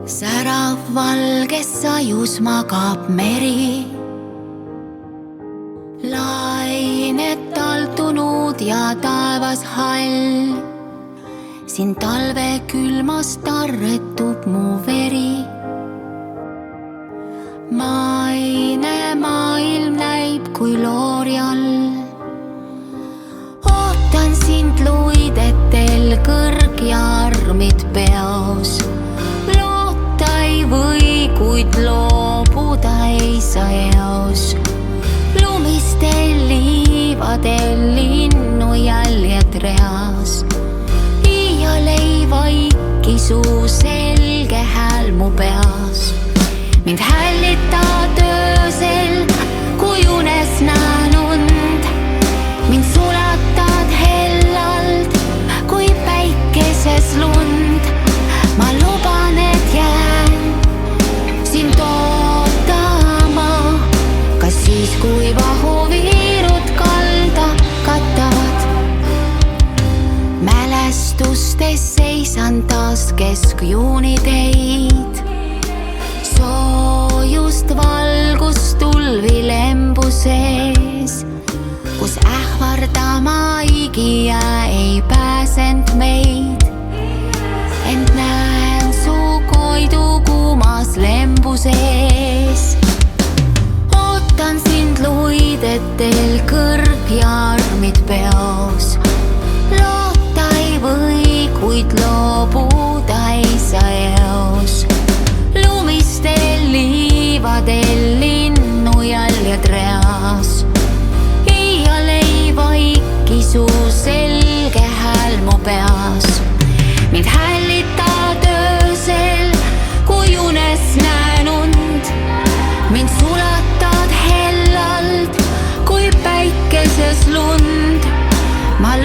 Särav valges sajus magab meri, lained taltunud ja taevas hall. Siin talve külmas tarretub mu veri. Maine maailm näib kui loori all. Ootan sind luidetel kõrg ja armid peos. Loota ei või, kuid loobuda ei saa eos. Lumistel liivadel linnu jäljed reas. Iial ei vaiki su selge hääl mu peas. Mind hällitad öösel, kui unes näen und. Mind sulatad hellalt, kui päikeses lund. Ma luban, et jään sind ootama, ka siis, kui vahuviirud kalda katavad. Mälestustes seisan taas kesk juuniteid. Soojust valgust tulvi lembu sees, kus ähvardama igijää ei pääsend meid. Ent näen su koidu kuumas lembu sees. Ootan sind luidetel kõrg ja armid peos. Loota ei või, kuid loobuda ei saa eos. Lumistel liivadel linnu jäljed reas. Iial ei vaiki su selge hääl mu peas. Mind hällitad öösel, kui unes näen und. Mind sulatad hellalt, kui päikeses lund. Ma